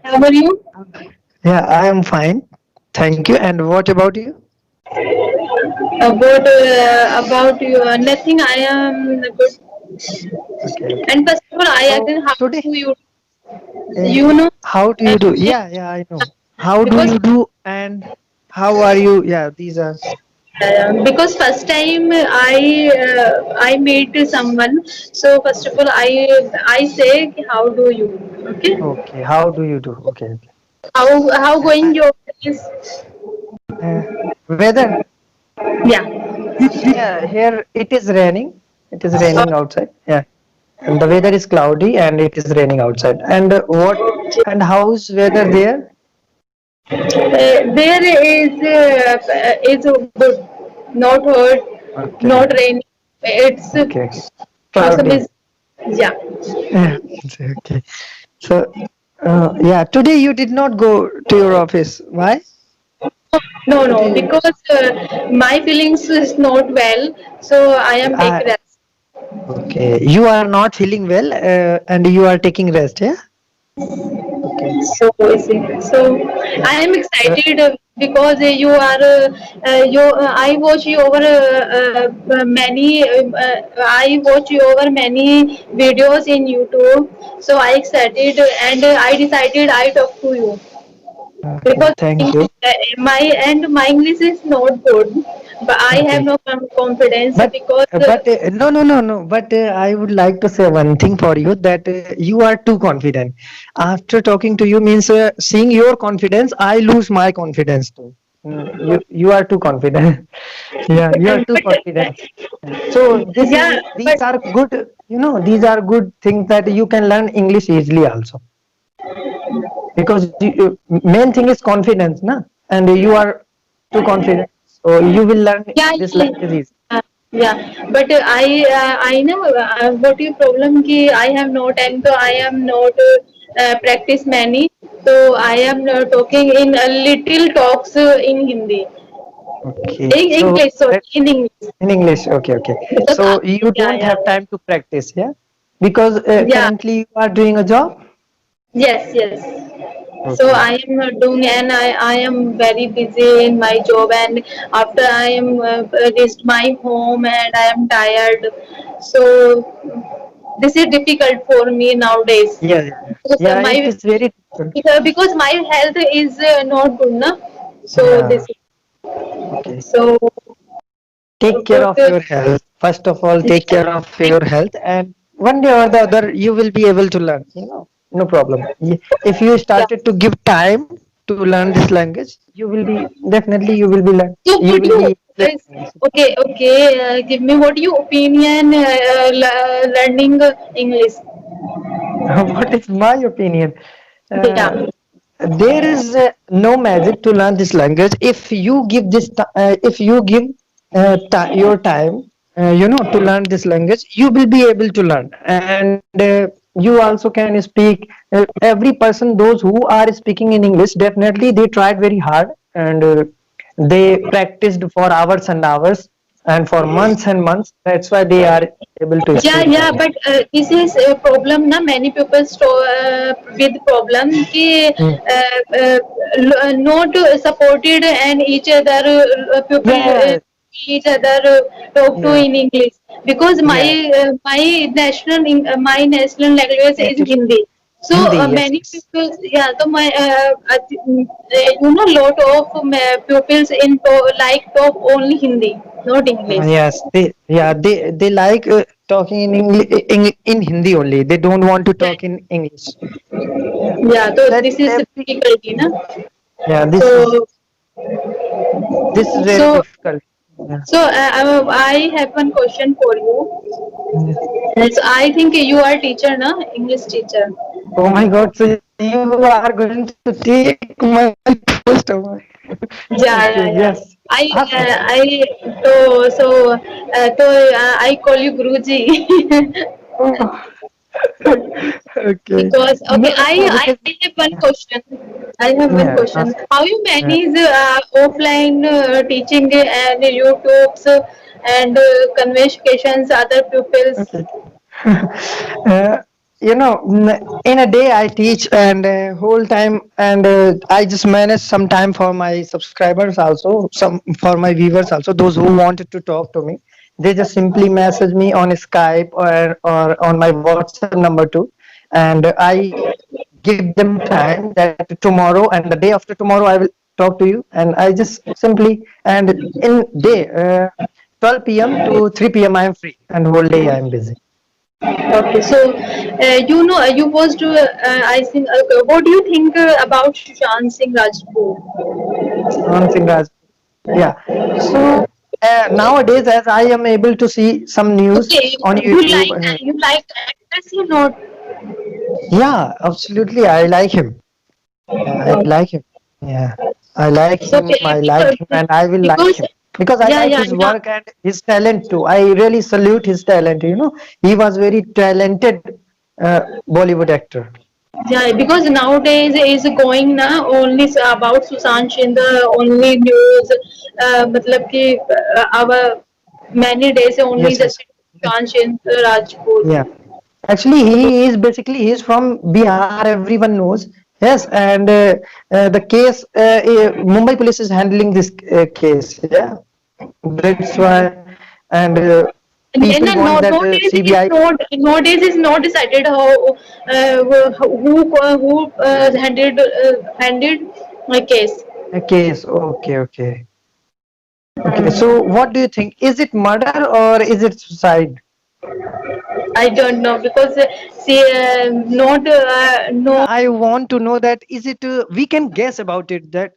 How are you? Yeah, I am fine. Thank you. And what about you? About you? Nothing. I am good. Okay, okay. And first of all, I So ask how today, do you uh, you know how do uh, you do? Yeah, I know. How do because you do and how are you? Yeah, these are because first time I meet someone. So first of all, I say how do you? Okay. okay. How do you do? Okay, okay. How going I, your place? uh, weather? Yeah. Yeah, here it is raining. It is raining outside. Yeah, and the weather is cloudy and it is raining outside. And what? And how's weather there? There is good, not hot, Okay, not rainy. It's okay. Mosam Cloudy. is yeah. Yeah, okay. So, yeah, today you did not go to your office. Why? No, Today, because my feelings is not well, so I am take uh, rest. okay, you are not feeling well, and you are taking rest. Yeah. Okay. So I am Uh, excited because you are I watch you over many I watch you over many videos in YouTube. So I excited and I decided I talk to you okay. because Thank you. my English is not good, but I have Okay. no confidence But because no. But I would like to say one thing for you that you are too confident. After talking to you means seeing your confidence, I lose my confidence too. You are too confident. Yeah, you are too but confident. So yeah, these but are good. These are good things that you can learn English easily also because main thing is confidence, na? And you are too confident, so you will learn yeah, this yeah, language easy. yeah. But I know what your problem ki I have no time, so I am not practice many. So I am talking in a little talks in Hindi, Okay, in so English, sorry, let in English. in English. Okay. Because So you yeah, don't yeah, have time to practice, yeah? Because yeah. currently you are doing a job. Yes. So Okay. I am doing, and I am very busy in my job, and after I am reached my home, and I am tired. So this is difficult for me nowadays because Yeah. It is very difficult. because my health is not good, na. So Yeah. this Okay. so Take care but of your health. First of all, take care of your health, and one day or the other, you will be able to learn. No problem. If you yeah. started to give time to learn this language, you will be definitely you will be learn. So You would will you be fluent in English. okay give me what your opinion learning English? What is my opinion? Uh, Yeah. there is no magic to learn this language if you give if you give your time to learn this language, you will be able to learn. And you also can speak. Every person, those who are speaking in English, definitely they tried very hard, and they practiced for hours and hours and for months and months. That's why they are able to speak Yeah, that. but this is a problem na many people with problem ki Mm. not supported and each other people Yeah, each other talk to yeah, in English because yeah. my national language is Native Hindi. So Hindi, yes, many yes. people, yeah. So lot of pupils like talk only Hindi, not English. Yes, they like talking in in Hindi only. They don't want to talk in English. Yeah, Yeah, so that this is every difficulty, na? yeah, So, this is very so, difficult. Yeah. I have one question for you. Yeah. It's, I think you are teacher, na? English teacher. Oh my God! So you are going to take my post, oh my. Okay, yes. Yeah. Ask me. I call you Guruji. Oh, okay. Because okay, No, I because have one question. I have one yeah, question. How you yeah. manage offline teaching and YouTube's and conversations other pupils? Okay. Uh, in a day I teach, and whole time, and I just manage some time for my subscribers also, some for my viewers also, those who wanted to talk to me. They just simply message me on Skype or on my WhatsApp number too, and I give them time that tomorrow and the day after tomorrow I will talk to you, and I just simply, and in day 12 p.m. to 3 p.m. I am free, and whole day I am busy. Okay, so you was to I think. What do you think about Sushant Singh Rajput? Sushant Singh Rajput. Yeah. So nowadays, as I am able to see some news Okay, on you YouTube, like actors or not? yeah, absolutely, I like him. Yeah, I like him. Yeah, I like So him. I like him, and I will like because him because I yeah like yeah his yeah work and his talent too. I really salute his talent. He was very talented Bollywood actor. yeah, because nowadays is going na only about Sushant Singh, the only news मतलब कि our many days only Yes, the yes. Sushant Singh Rajput. Yeah. Actually, he is from Bihar. Everyone knows. Yes, and the case, Mumbai police is handling this case. Yeah, that's why, and And people then want that CBI nowadays is not decided how who handled my case. case. Okay, okay, okay. So, what do you think? Is it murder or is it suicide? I don't know because see not no. I want to know that is it we can guess about it, that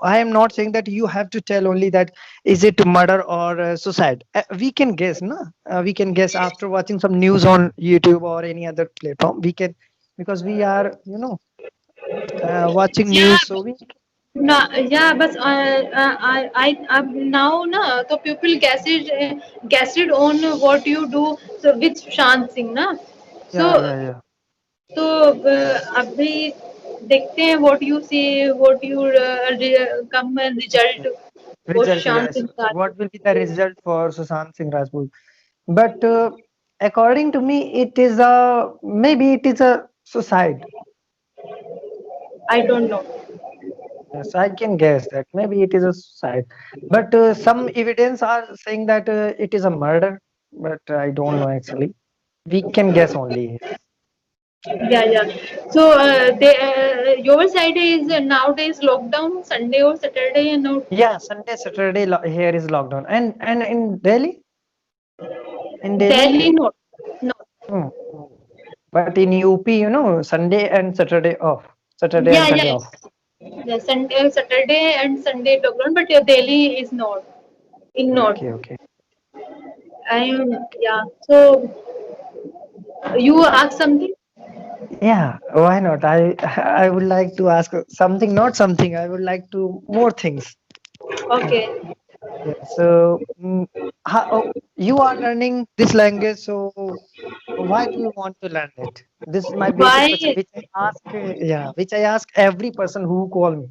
I am not saying that you have to tell only that is it murder or suicide. We can guess, no? We can guess after watching some news on YouTube or any other platform. We can, because we are watching Yeah, news, so we no, yeah, but now na so people guess it on what you do so with Shant Singh na so yeah, yeah, yeah. तो अभी देखते हैं what you see what you come result वो Result, शांत yes. इंसान What will be the result for Sushant Singh Rajput? But according to me, it is a, maybe it is a suicide. I don't know Yes, I can guess that maybe it is a suicide, but some evidence are saying that it is a murder, but I don't know actually. We can guess only. yeah yeah so they your side is nowadays lockdown Sunday or Saturday and now Yeah, Sunday, Saturday here is lockdown, and in Delhi, in Delhi, Delhi not no hmm, hmm. But in UP, Sunday and Saturday off, Saturday and yeah Sunday yeah off. yeah Sunday Saturday and Sunday lockdown but Delhi is not in not Okay, okay. I am yeah so you ask something Yeah, why not? I I would like to ask something, not something. I would like to more things. okay Yeah. So, you are learning this language, so why do you want to learn it? This is my basic why question, which I ask. Yeah, which I ask every person who call me.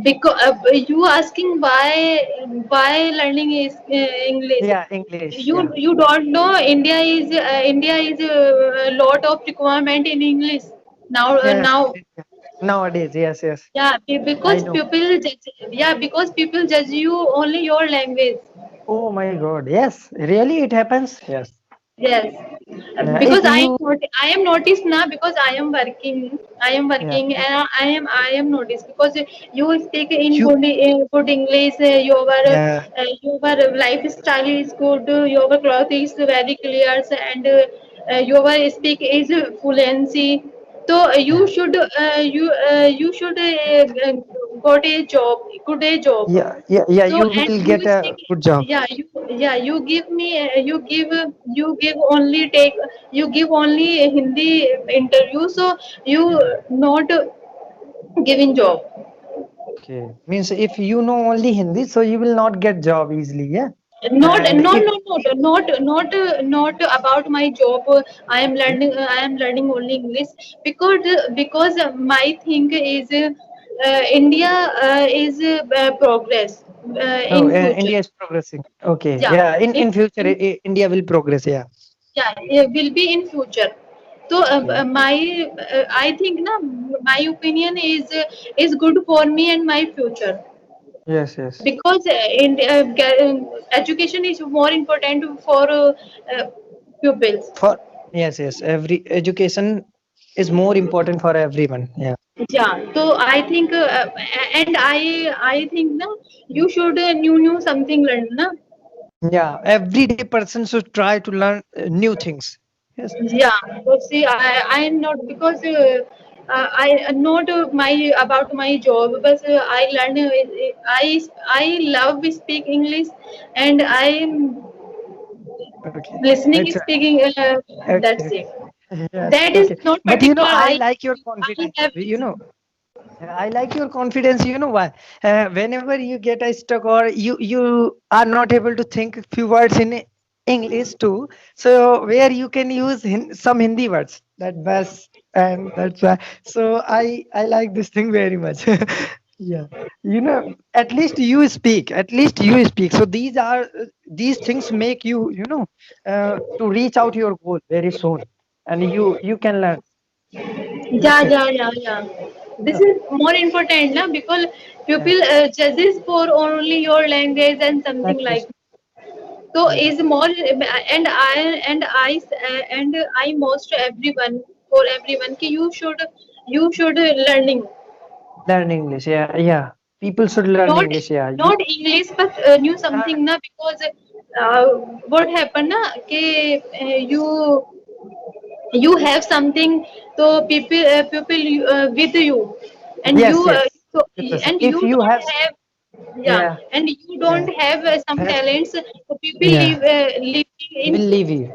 because you asking why learning is English. Yeah, English. You Yeah. you don't know India is a lot of requirement in English now Yes. now Nowadays, yes, yes. yeah I because know. people judge you only your language. Oh my God. Yes. Really, it happens. Yes. Yes, Yeah. because If you. I am noticed now because I am Yeah. working and I am noticed because you speak in You. good English. Yeah. Your lifestyle is good. Your cloth is very clear and your speak is fluency. So Yeah. you should got a job, good a job. Yeah. Yeah. Yeah. So You and will you get a speak, good job. you give me you give only take you give only a Hindi interview. So you not giving job. Okay. Means if you know only Hindi, so you will not get job easily. Yeah. Not And no if no no not about my job. I am learning only English because my thing is India is progress oh, in future. India is progressing. Okay. Yeah, Yeah. In in, future, in India will progress. Yeah. yeah it will be in future So Yeah. I think na my opinion is good for me and my future, Yes, yes. because education is more important for pupils. For yes, yes. Every education is more important for everyone. Yeah. Yeah, so I think and I think na you should new something learn na. Yeah. Everyday person should try to learn new things. Yes. Yeah, so see, I am not, because I not my about my job, but I learn I love speak English, and I am Okay. listening That's right. speaking. That's Okay. it. Yes. That is Okay. not But you know, particular. I I like your I confidence. have You know, I like your confidence. You know why? Whenever you get a stuck or you are not able to think few words in English too, so where you can use some Hindi words. That best, and that's why. So I like this thing very much. Yeah. You know, at least you speak. At least you speak. So these things make you to reach out your goal very soon, and you can learn. yeah, That's it. yeah, yeah, yeah. This Yeah. is more important na, because Yeah. people judges for only your language and something That's like. just So yeah. is more, and I most everyone, for everyone ki you should learning, Learn English. Yeah, yeah. People should learn not English. Yeah. You. not English, but knew Uh, something na, because uh, what happened na कि you have something, so people with you, and yes, yes. so, 100%. and If you you have, don't have, yeah, yeah, and you yeah, don't have some have, talents, so people yeah, leave will in leave you.